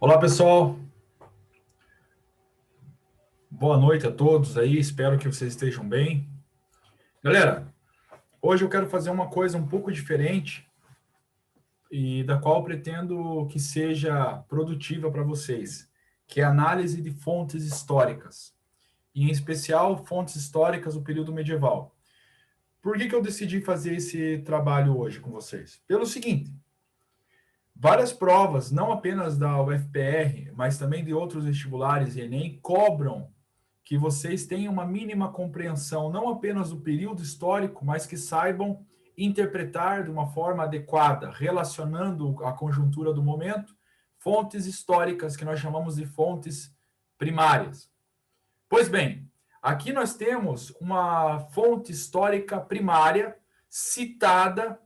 Olá, pessoal. Boa noite a todos aí. Espero que vocês estejam bem. Galera, hoje eu quero fazer uma coisa um pouco diferente e da qual pretendo que seja produtiva para vocês, que é a análise de fontes históricas, e em especial fontes históricas do período medieval. Por que eu decidi fazer esse trabalho hoje com vocês? Pelo seguinte, várias provas, não apenas da UFPR, mas também de outros vestibulares e Enem, cobram que vocês tenham uma mínima compreensão, não apenas do período histórico, mas que saibam interpretar de uma forma adequada, relacionando a conjuntura do momento, fontes históricas que nós chamamos de fontes primárias. Pois bem, aqui nós temos uma fonte histórica primária citada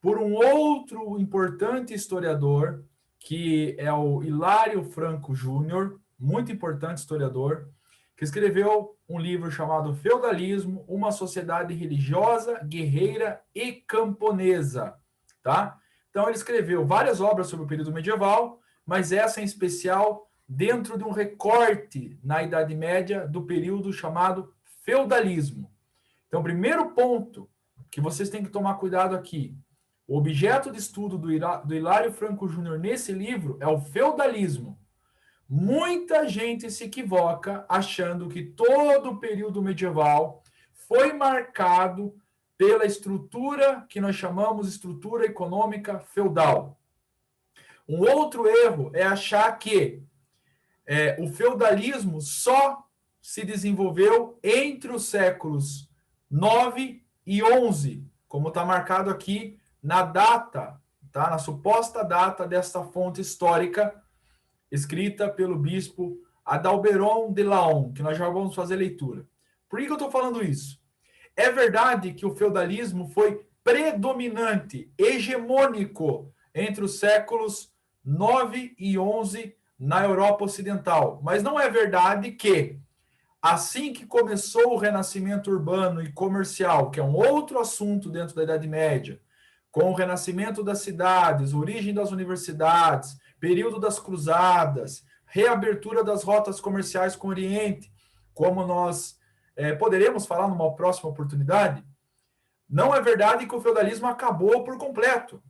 por um outro importante historiador, que é o Hilário Franco Júnior, muito importante historiador, que escreveu um livro chamado Feudalismo, uma sociedade religiosa, guerreira e camponesa, tá? Então ele escreveu várias obras sobre o período medieval, mas essa em especial dentro de um recorte na Idade Média do período chamado feudalismo. Então, primeiro ponto que vocês têm que tomar cuidado aqui, o objeto de estudo do Hilário Franco Júnior nesse livro é o feudalismo. Muita gente se equivoca achando que todo o período medieval foi marcado pela estrutura que nós chamamos de estrutura econômica feudal. Um outro erro é achar que o feudalismo só se desenvolveu entre os séculos 9 e 11, como está marcado aqui na data, tá? Na suposta data desta fonte histórica escrita pelo bispo Adalberon de Laon, que nós já vamos fazer leitura. Por que eu estou falando isso? É verdade que o feudalismo foi predominante, hegemônico entre os séculos 9 e 11 na Europa Ocidental, mas não é verdade que, assim que começou o renascimento urbano e comercial, que é um outro assunto dentro da Idade Média, com o renascimento das cidades, origem das universidades, período das cruzadas, reabertura das rotas comerciais com o Oriente, como nós poderemos falar numa próxima oportunidade, não é verdade que o feudalismo acabou por completo.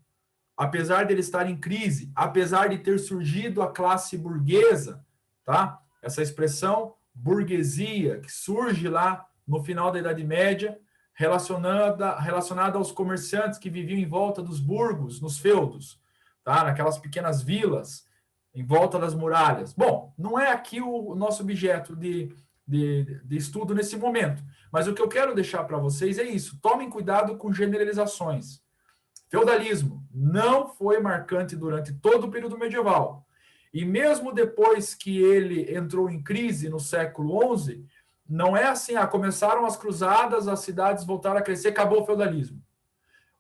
Apesar dele estar em crise, apesar de ter surgido a classe burguesa, tá? Essa expressão burguesia que surge lá no final da Idade Média, relacionada aos comerciantes que viviam em volta dos burgos, nos feudos, tá? Naquelas pequenas vilas em volta das muralhas. Bom, não é aqui o nosso objeto de estudo nesse momento, mas o que eu quero deixar para vocês é isso: tomem cuidado com generalizações. Feudalismo não foi marcante durante todo o período medieval. E mesmo depois que ele entrou em crise no século XI, não é assim, começaram as cruzadas, as cidades voltaram a crescer, acabou o feudalismo.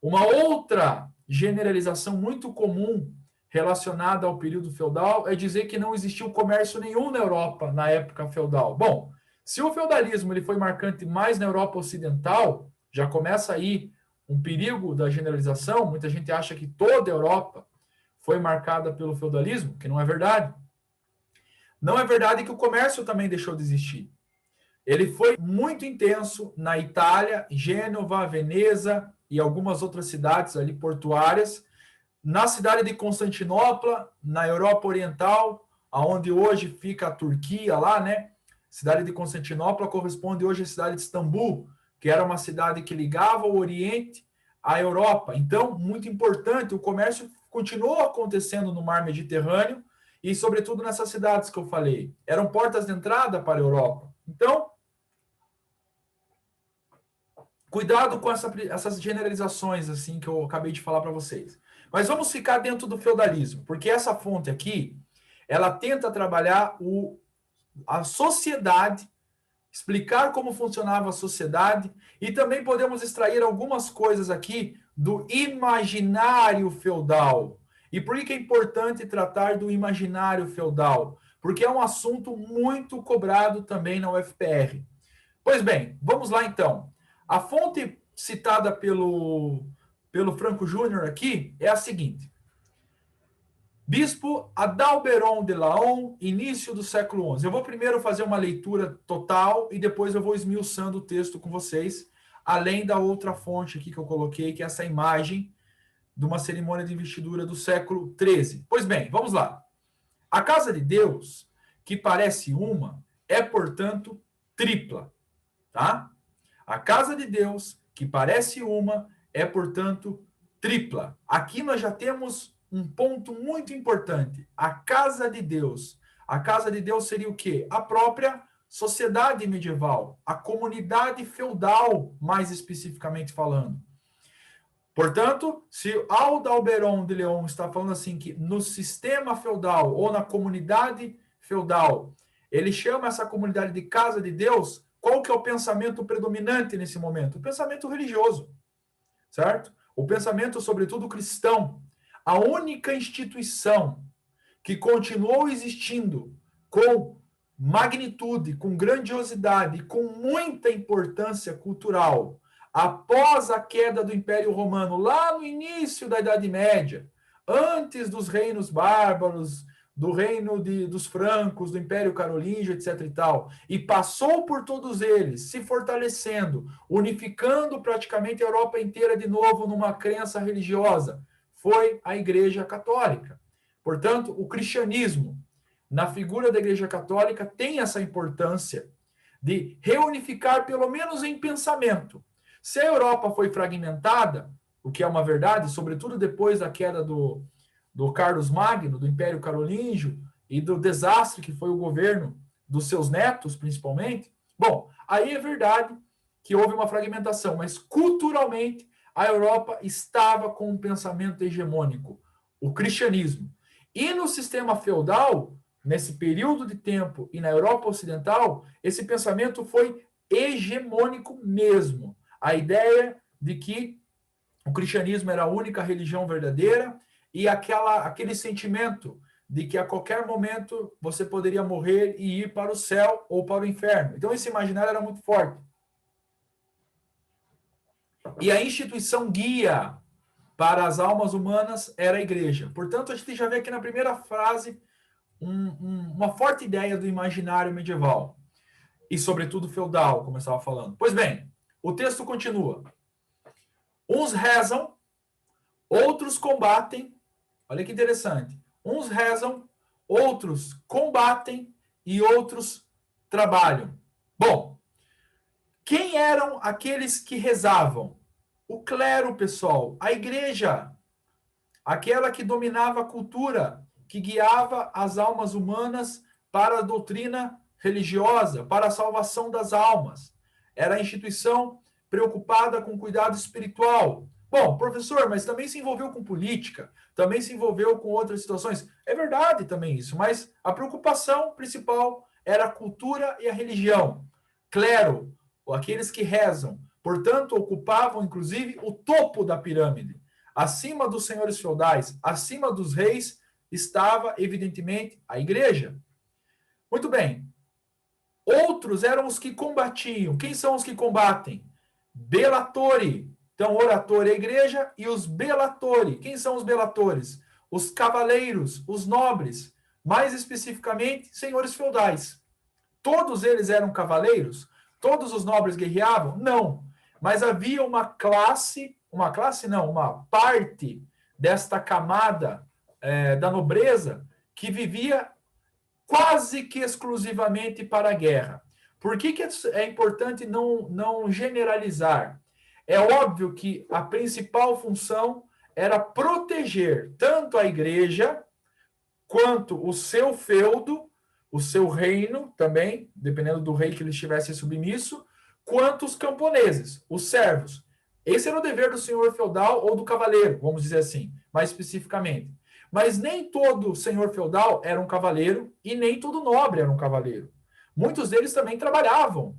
Uma outra generalização muito comum relacionada ao período feudal é dizer que não existiu comércio nenhum na Europa na época feudal. Bom, se o feudalismo ele foi marcante mais na Europa Ocidental, já começa aí um perigo da generalização. Muita gente acha que toda a Europa foi marcada pelo feudalismo, que não é verdade. Não é verdade que o comércio também deixou de existir. Ele foi muito intenso na Itália, Gênova, Veneza e algumas outras cidades ali portuárias, na cidade de Constantinopla, na Europa Oriental, aonde hoje fica a Turquia lá, né? Cidade de Constantinopla corresponde hoje à cidade de Istambul, que era uma cidade que ligava o Oriente à Europa. Então, muito importante, o comércio continuou acontecendo no mar Mediterrâneo e, sobretudo, nessas cidades que eu falei. Eram portas de entrada para a Europa. Então, cuidado com essas generalizações assim que eu acabei de falar para vocês. Mas vamos ficar dentro do feudalismo, porque essa fonte aqui, ela tenta trabalhar a sociedade, explicar como funcionava a sociedade, e também podemos extrair algumas coisas aqui do imaginário feudal. E por que é importante tratar do imaginário feudal? Porque é um assunto muito cobrado também na UFPR. Pois bem, vamos lá então. A fonte citada pelo Franco Júnior aqui é a seguinte: Bispo Adalberon de Laon, início do século XI. Eu vou primeiro fazer uma leitura total e depois eu vou esmiuçando o texto com vocês, além da outra fonte aqui que eu coloquei, que é essa imagem de uma cerimônia de investidura do século XIII. Pois bem, vamos lá. A casa de Deus, que parece uma, é, portanto, tripla, tá? A casa de Deus, que parece uma, é, portanto, tripla. Aqui nós já temos um ponto muito importante. A casa de Deus. A casa de Deus seria o quê? A própria sociedade medieval, a comunidade feudal, mais especificamente falando. Portanto, se Adalberon de Leon está falando assim que no sistema feudal ou na comunidade feudal, ele chama essa comunidade de casa de Deus, qual que é o pensamento predominante nesse momento? O pensamento religioso, certo? O pensamento, sobretudo, cristão. A única instituição que continuou existindo com magnitude, com grandiosidade, com muita importância cultural, após a queda do Império Romano, lá no início da Idade Média, antes dos reinos bárbaros, do reino dos francos, do Império Carolíngio, etc. e tal, e passou por todos eles, se fortalecendo, unificando praticamente a Europa inteira de novo numa crença religiosa, foi a Igreja Católica. Portanto, o cristianismo, na figura da Igreja Católica, tem essa importância de reunificar, pelo menos em pensamento. Se a Europa foi fragmentada, o que é uma verdade, sobretudo depois da queda do Carlos Magno, do Império Carolíngio, e do desastre que foi o governo dos seus netos, principalmente, bom, aí é verdade que houve uma fragmentação, mas culturalmente a Europa estava com um pensamento hegemônico, o cristianismo. E no sistema feudal, nesse período de tempo e na Europa Ocidental, esse pensamento foi hegemônico mesmo. A ideia de que o cristianismo era a única religião verdadeira e aquele sentimento de que a qualquer momento você poderia morrer e ir para o céu ou para o inferno. Então esse imaginário era muito forte. E a instituição guia para as almas humanas era a igreja. Portanto, a gente já vê aqui na primeira frase uma forte ideia do imaginário medieval. E, sobretudo, feudal, como eu estava falando. Pois bem, o texto continua. Uns rezam, outros combatem. Olha que interessante. Uns rezam, outros combatem e outros trabalham. Bom, quem eram aqueles que rezavam? O clero, pessoal, a igreja, aquela que dominava a cultura, que guiava as almas humanas para a doutrina religiosa, para a salvação das almas. Era a instituição preocupada com cuidado espiritual. Bom, professor, mas também se envolveu com política, também se envolveu com outras situações. É verdade também isso, mas a preocupação principal era a cultura e a religião. Clero, aqueles que rezam, portanto, ocupavam inclusive o topo da pirâmide. Acima dos senhores feudais, acima dos reis, estava, evidentemente, a igreja. Muito bem. Outros eram os que combatiam. Quem são os que combatem? Belatori. Então, oratori é a igreja e os belatori. Quem são os belatores? Os cavaleiros, os nobres. Mais especificamente, senhores feudais. Todos eles eram cavaleiros? Todos os nobres guerreavam? Não. Mas havia uma parte desta camada da nobreza que vivia quase que exclusivamente para a guerra. Por que é importante não generalizar? É óbvio que a principal função era proteger tanto a igreja quanto o seu feudo, o seu reino também, dependendo do rei que ele estivesse submisso, quanto os camponeses, os servos. Esse era o dever do senhor feudal ou do cavaleiro, vamos dizer assim, mais especificamente. Mas nem todo senhor feudal era um cavaleiro e nem todo nobre era um cavaleiro. Muitos deles também trabalhavam.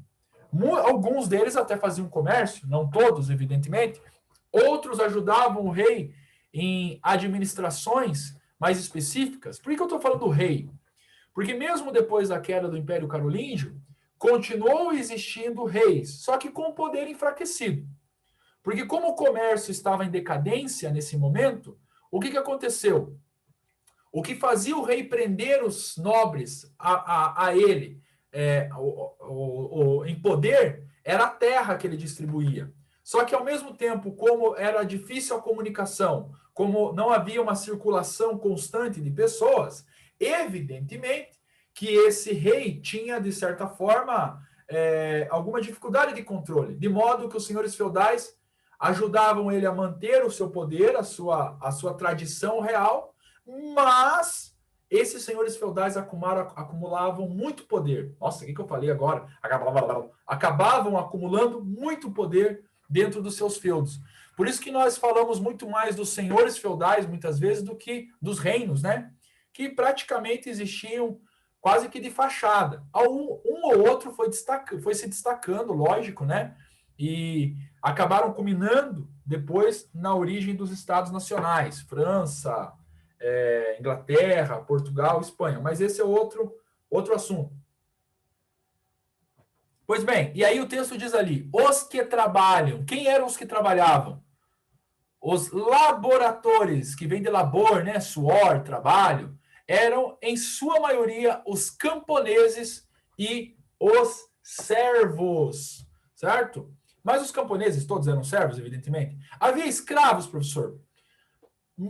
Alguns deles até faziam comércio, não todos, evidentemente. Outros ajudavam o rei em administrações mais específicas. Por que eu estou falando do rei? Porque mesmo depois da queda do Império Carolíngio, continuou existindo reis, só que com poder enfraquecido. Porque como o comércio estava em decadência nesse momento, o que aconteceu? O que fazia o rei prender os nobres a ele em poder era a terra que ele distribuía. Só que, ao mesmo tempo, como era difícil a comunicação, como não havia uma circulação constante de pessoas, evidentemente que esse rei tinha, de certa forma, alguma dificuldade de controle, de modo que os senhores feudais ajudavam ele a manter o seu poder, a sua tradição real, mas esses senhores feudais acumulavam muito poder. Nossa, o que eu falei agora? Acabavam acumulando muito poder dentro dos seus feudos. Por isso que nós falamos muito mais dos senhores feudais, muitas vezes, do que dos reinos, né? Que praticamente existiam quase que de fachada. Um ou outro foi se destacando, lógico, né? E acabaram culminando depois na origem dos estados nacionais, França, Inglaterra, Portugal, Espanha. Mas esse é outro assunto. Pois bem, e aí o texto diz ali, os que trabalham. Quem eram os que trabalhavam? Os laboratores, que vem de labor, né? Suor, trabalho, eram, em sua maioria, os camponeses e os servos, certo? Mas os camponeses todos eram servos, evidentemente. Havia escravos, professor,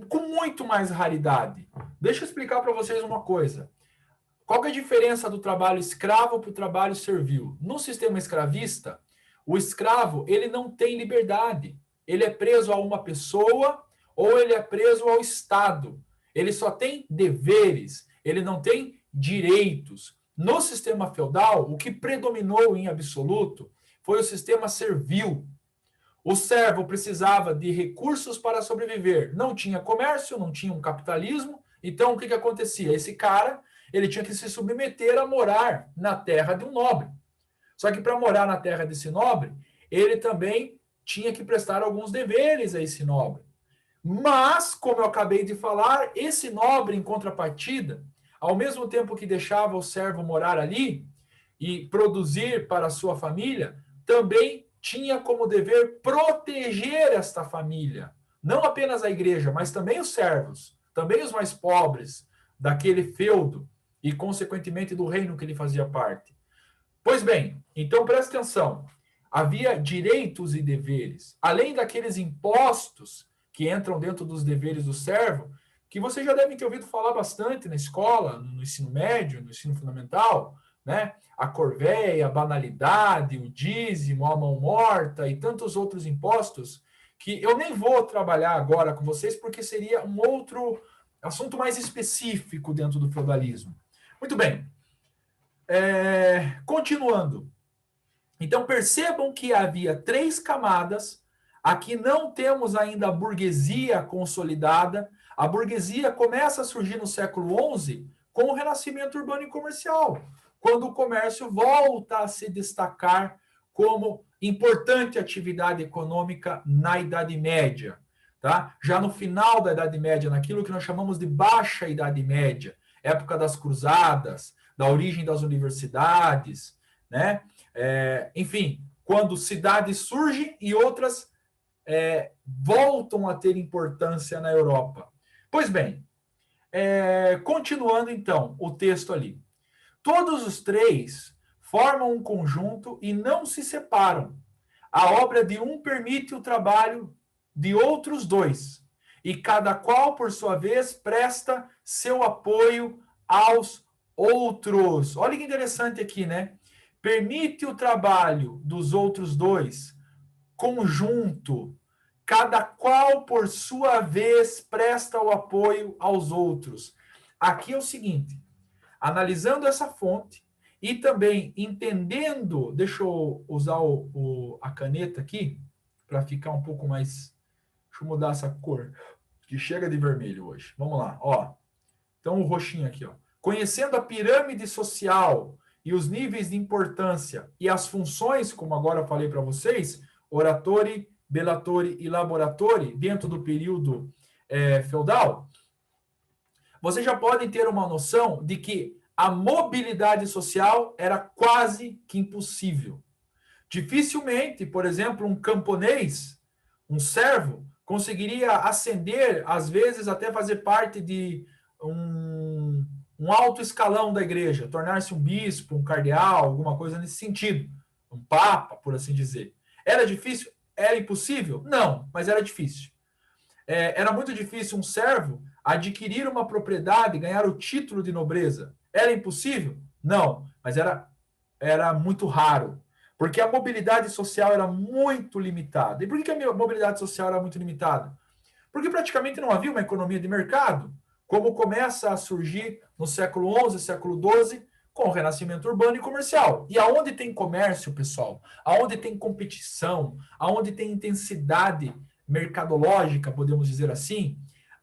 com muito mais raridade. Deixa eu explicar para vocês uma coisa. Qual que é a diferença do trabalho escravo para o trabalho servil? No sistema escravista, o escravo ele não tem liberdade. Ele é preso a uma pessoa ou ele é preso ao Estado. Ele só tem deveres, ele não tem direitos. No sistema feudal, o que predominou em absoluto foi o sistema servil. O servo precisava de recursos para sobreviver. Não tinha comércio, não tinha um capitalismo. Então, o que acontecia? Esse cara ele tinha que se submeter a morar na terra de um nobre. Só que para morar na terra desse nobre, ele também tinha que prestar alguns deveres a esse nobre. Mas, como eu acabei de falar, esse nobre, em contrapartida, ao mesmo tempo que deixava o servo morar ali e produzir para a sua família, também tinha como dever proteger esta família. Não apenas a igreja, mas também os servos, também os mais pobres daquele feudo e, consequentemente, do reino que ele fazia parte. Pois bem, então presta atenção. Havia direitos e deveres, além daqueles impostos que entram dentro dos deveres do servo, que vocês já devem ter ouvido falar bastante na escola, no ensino médio, no ensino fundamental, né? A corvéia, a banalidade, o dízimo, a mão morta e tantos outros impostos que eu nem vou trabalhar agora com vocês porque seria um outro assunto mais específico dentro do feudalismo. Muito bem. Continuando. Então, percebam que havia 3 camadas. Aqui não temos ainda a burguesia consolidada. A burguesia começa a surgir no século XI com o renascimento urbano e comercial, quando o comércio volta a se destacar como importante atividade econômica na Idade Média. Tá? Já no final da Idade Média, naquilo que nós chamamos de Baixa Idade Média, época das cruzadas, da origem das universidades, né? Enfim, quando cidades surgem e outras voltam a ter importância na Europa. Pois bem, continuando então o texto ali. Todos os 3 formam um conjunto e não se separam. A obra de um permite o trabalho de outros 2, e cada qual, por sua vez, presta seu apoio aos outros. Olha que interessante aqui, né? Permite o trabalho dos outros 2, conjunto, cada qual, por sua vez, presta o apoio aos outros. Aqui é o seguinte, analisando essa fonte e também entendendo, deixa eu usar a caneta aqui, para ficar um pouco mais, deixa eu mudar essa cor, que chega de vermelho hoje. Vamos lá, ó. Então, o roxinho aqui, ó. Conhecendo a pirâmide social e os níveis de importância e as funções, como agora eu falei para vocês, oratori, belatori e laboratori, dentro do período feudal, vocês já podem ter uma noção de que a mobilidade social era quase que impossível. Dificilmente, por exemplo, um camponês, um servo, conseguiria ascender, às vezes até fazer parte de um alto escalão da igreja, tornar-se um bispo, um cardeal, alguma coisa nesse sentido, um papa, por assim dizer. Era difícil? Era impossível? Não, mas era difícil. Era muito difícil um servo adquirir uma propriedade e ganhar o título de nobreza. Era impossível? Não, mas era muito raro, porque a mobilidade social era muito limitada. E por que a mobilidade social era muito limitada? Porque praticamente não havia uma economia de mercado, como começa a surgir no século XI, século XII, com o renascimento urbano e comercial. E aonde tem comércio, pessoal, aonde tem competição, aonde tem intensidade mercadológica, podemos dizer assim,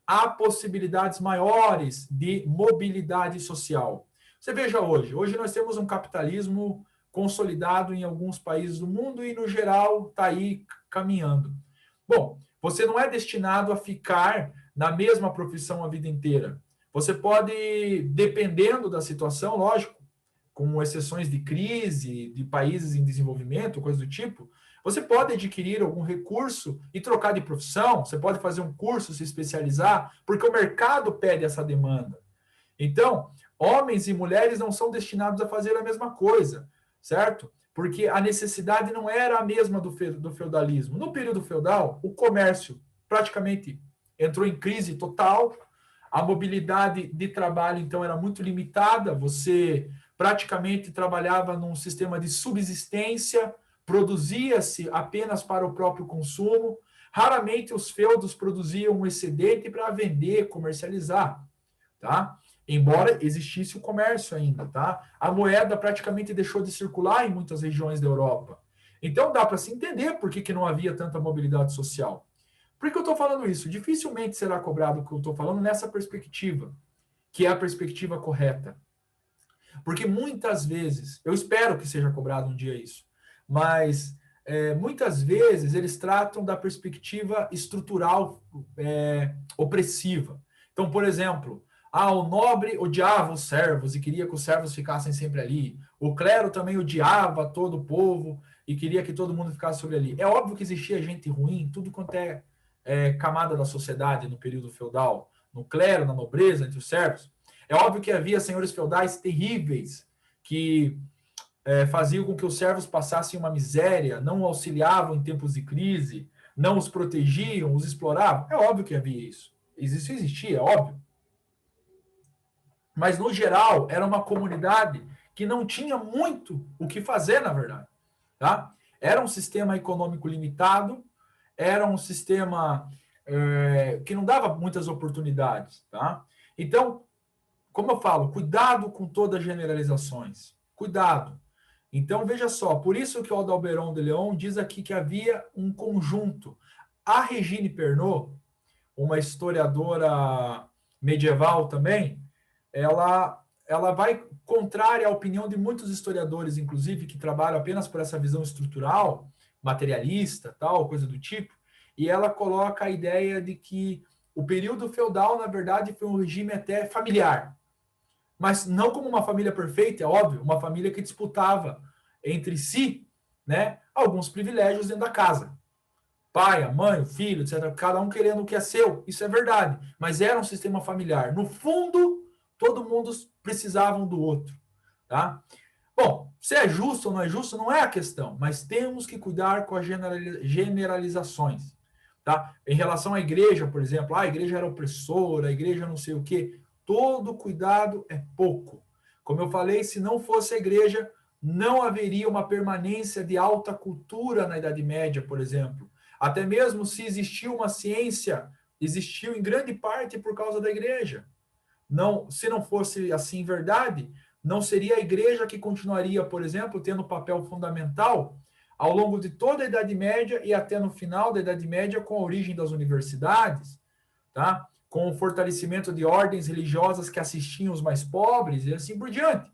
há possibilidades maiores de mobilidade social. Você veja hoje nós temos um capitalismo consolidado em alguns países do mundo e, no geral, está aí caminhando. Bom, você não é destinado a ficar na mesma profissão a vida inteira. Você pode, dependendo da situação, lógico, com exceções de crise, de países em desenvolvimento, coisa do tipo, você pode adquirir algum recurso e trocar de profissão, você pode fazer um curso, se especializar, porque o mercado pede essa demanda. Então, homens e mulheres não são destinados a fazer a mesma coisa, certo? Porque a necessidade não era a mesma do feudalismo. No período feudal, o comércio praticamente entrou em crise total, a mobilidade de trabalho, então, era muito limitada, você praticamente trabalhava num sistema de subsistência, produzia-se apenas para o próprio consumo, raramente os feudos produziam um excedente para vender, comercializar, tá? Embora existisse o comércio ainda, tá? A moeda praticamente deixou de circular em muitas regiões da Europa. Então dá para se entender por que não havia tanta mobilidade social. Por que eu estou falando isso? Dificilmente será cobrado o que eu estou falando nessa perspectiva, que é a perspectiva correta. Porque muitas vezes, eu espero que seja cobrado um dia isso, mas muitas vezes eles tratam da perspectiva estrutural opressiva. Então, por exemplo, o nobre odiava os servos e queria que os servos ficassem sempre ali. O clero também odiava todo o povo e queria que todo mundo ficasse sobre ali. É óbvio que existia gente ruim, tudo quanto é camada da sociedade no período feudal, no clero, na nobreza, entre os servos. É óbvio que havia senhores feudais terríveis que faziam com que os servos passassem uma miséria, não auxiliavam em tempos de crise, não os protegiam, os exploravam. É óbvio que havia isso. Isso existia, é óbvio. Mas, no geral, era uma comunidade que não tinha muito o que fazer, na verdade. Tá? Era um sistema econômico limitado, era um sistema que não dava muitas oportunidades. Tá? Então, como eu falo, cuidado com todas as generalizações. Cuidado. Então, veja só, por isso que o Adalberon de Leon diz aqui que havia um conjunto. A Regine Pernot, uma historiadora medieval também, ela vai contrária à opinião de muitos historiadores, inclusive, que trabalham apenas por essa visão estrutural, materialista, tal, coisa do tipo, e ela coloca a ideia de que o período feudal, na verdade, foi um regime até familiar, mas não como uma família perfeita, é óbvio, uma família que disputava entre si, né, alguns privilégios dentro da casa. Pai, a mãe, o filho, etc. Cada um querendo o que é seu, isso é verdade. Mas era um sistema familiar. No fundo, todo mundo precisava um do outro. Tá? Bom, se é justo ou não é justo, não é a questão, mas temos que cuidar com as generalizações. Tá? Em relação à igreja, por exemplo, a igreja era opressora, a igreja não sei o quê. Todo cuidado é pouco. Como eu falei, se não fosse a igreja, não haveria uma permanência de alta cultura na Idade Média, por exemplo. Até mesmo se existiu uma ciência, existiu em grande parte por causa da igreja. Não, se não fosse assim verdade, não seria a igreja que continuaria, por exemplo, tendo papel fundamental ao longo de toda a Idade Média e até no final da Idade Média, com a origem das universidades, tá? Com o fortalecimento de ordens religiosas que assistiam os mais pobres e assim por diante.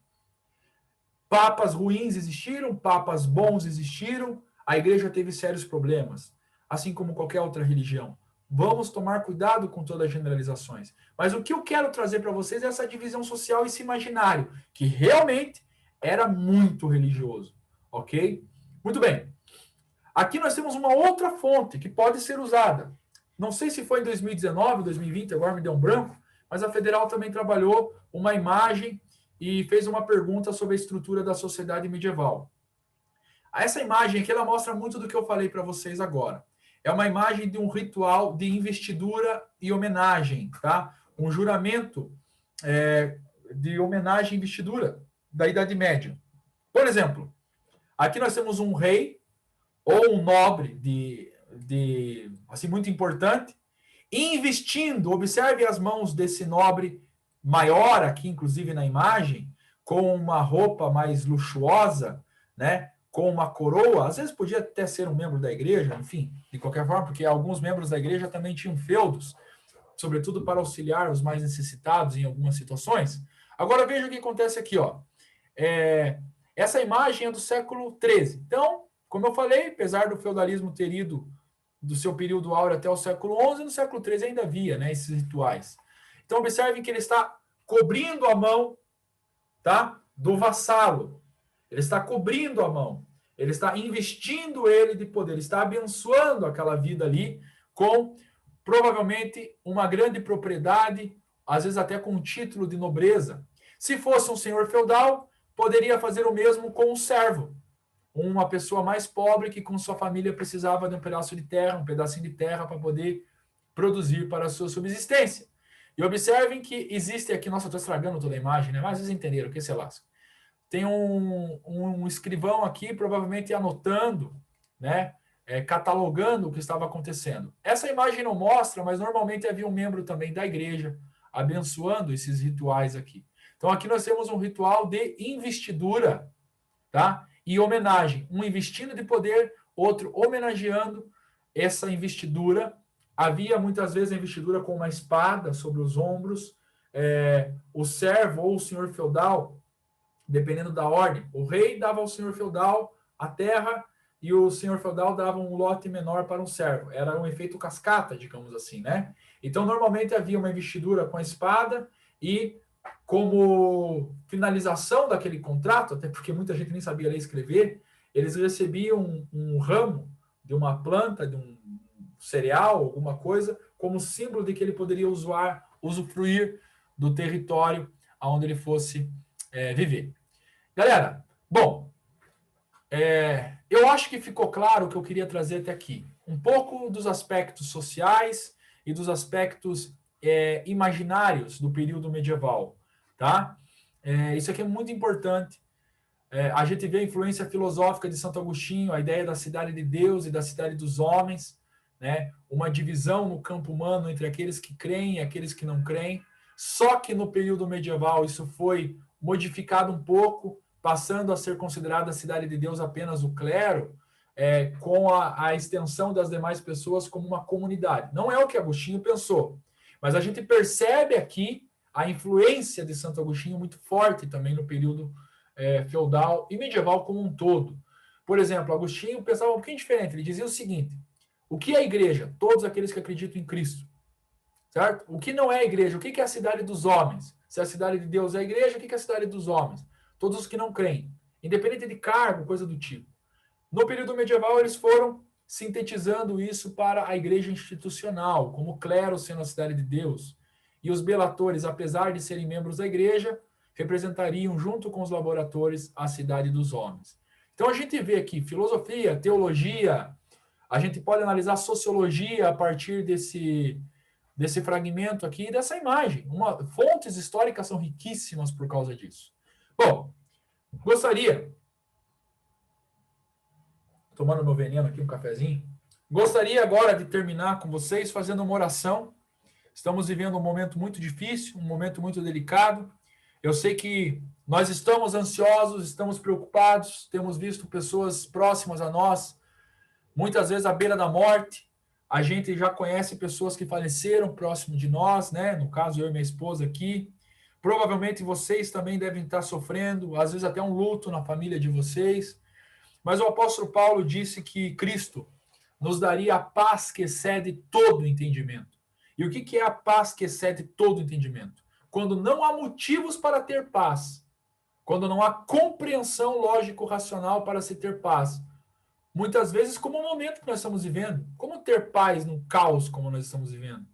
Papas ruins existiram, papas bons existiram, a igreja teve sérios problemas, assim como qualquer outra religião. Vamos tomar cuidado com todas as generalizações. Mas o que eu quero trazer para vocês é essa divisão social, esse imaginário, que realmente era muito religioso. Ok? Muito bem. Aqui nós temos uma outra fonte que pode ser usada. Não sei se foi em 2019, 2020, agora me deu um branco, mas a Federal também trabalhou uma imagem e fez uma pergunta sobre a estrutura da sociedade medieval. Essa imagem aqui, ela mostra muito do que eu falei para vocês agora. É uma imagem de um ritual de investidura e homenagem, tá? Um juramento de homenagem e investidura da Idade Média. Por exemplo, aqui nós temos um rei ou um nobre assim, muito importante, investindo, observe as mãos desse nobre maior aqui, inclusive na imagem, com uma roupa mais luxuosa, né? Com uma coroa, às vezes podia até ser um membro da igreja, enfim, de qualquer forma, porque alguns membros da igreja também tinham feudos, sobretudo para auxiliar os mais necessitados em algumas situações. Agora veja o que acontece aqui, ó. Essa imagem é do século XIII. Então, como eu falei, apesar do feudalismo ter ido do seu período áureo até o século XI, no século XIII ainda havia, né, esses rituais. Então, observem que ele está cobrindo a mão, tá, do vassalo. Ele está cobrindo a mão. Ele está investindo ele de poder. Ele está abençoando aquela vida ali com, provavelmente, uma grande propriedade, às vezes até com um título de nobreza. Se fosse um senhor feudal, poderia fazer o mesmo com um servo. Uma pessoa mais pobre que com sua família precisava de um pedaço de terra, um pedacinho de terra para poder produzir para a sua subsistência. E observem que existe aqui, nossa, eu estou estragando toda a imagem, né? Mas vocês entenderam, o que se lasca. Tem um escrivão aqui, provavelmente anotando, né? Catalogando o que estava acontecendo. Essa imagem não mostra, mas normalmente havia um membro também da igreja abençoando esses rituais aqui. Então aqui nós temos um ritual de investidura, tá? E homenagem, um investindo de poder, outro homenageando essa investidura. Havia muitas vezes a investidura com uma espada sobre os ombros, o servo ou o senhor feudal, dependendo da ordem, o rei dava ao senhor feudal a terra e o senhor feudal dava um lote menor para um servo. Era um efeito cascata, digamos assim, né? Então, normalmente havia uma investidura com a espada e como finalização daquele contrato, até porque muita gente nem sabia ler e escrever, eles recebiam um ramo de uma planta, de um cereal, alguma coisa, como símbolo de que ele poderia usufruir do território onde ele fosse viver. Galera, bom, eu acho que ficou claro o que eu queria trazer até aqui. Um pouco dos aspectos sociais e dos aspectos imaginários do período medieval, tá? Isso aqui é muito importante. A gente vê a influência filosófica de Santo Agostinho, a ideia da cidade de Deus e da cidade dos homens, né? Uma divisão no campo humano entre aqueles que creem e aqueles que não creem. Só que no período medieval isso foi modificado um pouco, passando a ser considerada a cidade de Deus apenas o clero, com a extensão das demais pessoas como uma comunidade. Não é o que Agostinho pensou, mas a gente percebe aqui a influência de Santo Agostinho muito forte também no período feudal e medieval como um todo. Por exemplo, Agostinho pensava um pouquinho diferente. Ele dizia o seguinte: o que é a igreja? Todos aqueles que acreditam em Cristo. Certo? O que não é a igreja? O que é a cidade dos homens? Se a cidade de Deus é a igreja, o que é a cidade dos homens? Todos os que não creem, independente de cargo, coisa do tipo. No período medieval, eles foram sintetizando isso para a igreja institucional, como o clero sendo a cidade de Deus. E os belatores, apesar de serem membros da igreja, representariam, junto com os laboratores, a cidade dos homens. Então a gente vê aqui filosofia, teologia, a gente pode analisar sociologia a partir desse fragmento aqui, dessa imagem. Fontes históricas são riquíssimas por causa disso. Bom, gostaria, tomando meu veneno aqui, um cafezinho, gostaria agora de terminar com vocês fazendo uma oração. Estamos vivendo um momento muito difícil, um momento muito delicado. Eu sei que nós estamos ansiosos, estamos preocupados, temos visto pessoas próximas a nós, muitas vezes à beira da morte. A gente já conhece pessoas que faleceram próximo de nós, né? No caso, eu e minha esposa aqui. Provavelmente vocês também devem estar sofrendo, às vezes até um luto na família de vocês. Mas o apóstolo Paulo disse que Cristo nos daria a paz que excede todo entendimento. E o que é a paz que excede todo entendimento? Quando não há motivos para ter paz, quando não há compreensão lógico-racional para se ter paz. Muitas vezes, como o momento que nós estamos vivendo. Como ter paz num caos como nós estamos vivendo?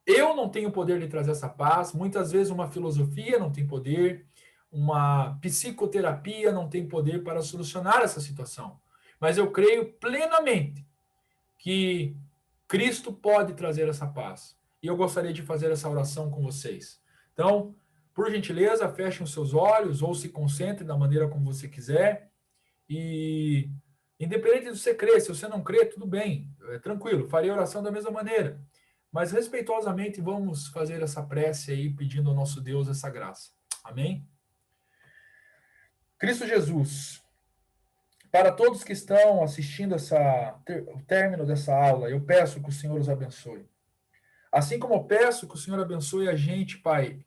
Eu não tenho poder de trazer essa paz. Muitas vezes uma filosofia não tem poder, uma psicoterapia não tem poder para solucionar essa situação. Mas eu creio plenamente que Cristo pode trazer essa paz. E eu gostaria de fazer essa oração com vocês. Então, por gentileza, fechem os seus olhos ou se concentre da maneira como você quiser. E independente de você crer, se você não crê, tudo bem, é tranquilo, farei a oração da mesma maneira. Mas respeitosamente vamos fazer essa prece aí, pedindo ao nosso Deus essa graça. Amém? Cristo Jesus, para todos que estão assistindo o término dessa aula, eu peço que o Senhor os abençoe. Assim como eu peço que o Senhor abençoe a gente, Pai,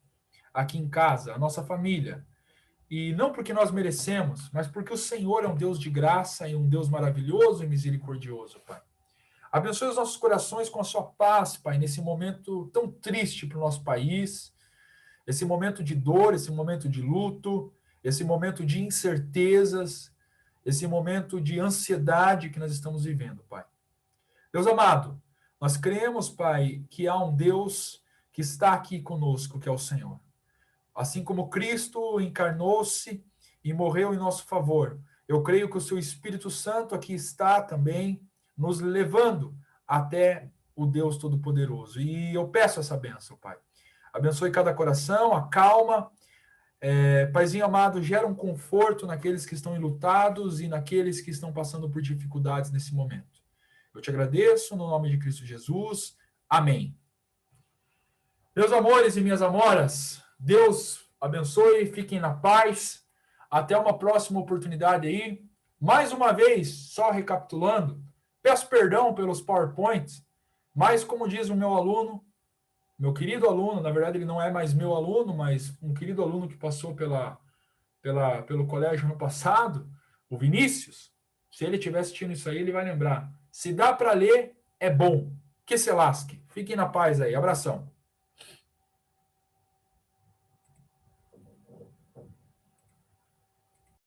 aqui em casa, a nossa família. E não porque nós merecemos, mas porque o Senhor é um Deus de graça e um Deus maravilhoso e misericordioso, Pai. Abençoe os nossos corações com a sua paz, Pai, nesse momento tão triste para o nosso país, esse momento de dor, esse momento de luto, esse momento de incertezas, esse momento de ansiedade que nós estamos vivendo, Pai. Deus amado, nós cremos, Pai, que há um Deus que está aqui conosco, que é o Senhor. Assim como Cristo encarnou-se e morreu em nosso favor, eu creio que o seu Espírito Santo aqui está também nos levando até o Deus Todo-Poderoso. E eu peço essa bênção, Pai. Abençoe cada coração, acalma. Paizinho amado, gera um conforto naqueles que estão enlutados e naqueles que estão passando por dificuldades nesse momento. Eu te agradeço no nome de Cristo Jesus. Amém. Meus amores e minhas amoras, Deus abençoe, fiquem na paz. Até uma próxima oportunidade aí. Mais uma vez, só recapitulando, peço perdão pelos PowerPoints, mas como diz o meu aluno, meu querido aluno, na verdade ele não é mais meu aluno, mas um querido aluno que passou pelo colégio no passado, o Vinícius, se ele estiver assistindo isso aí, ele vai lembrar. Se dá para ler, é bom. Que se lasque. Fiquem na paz aí. Abração.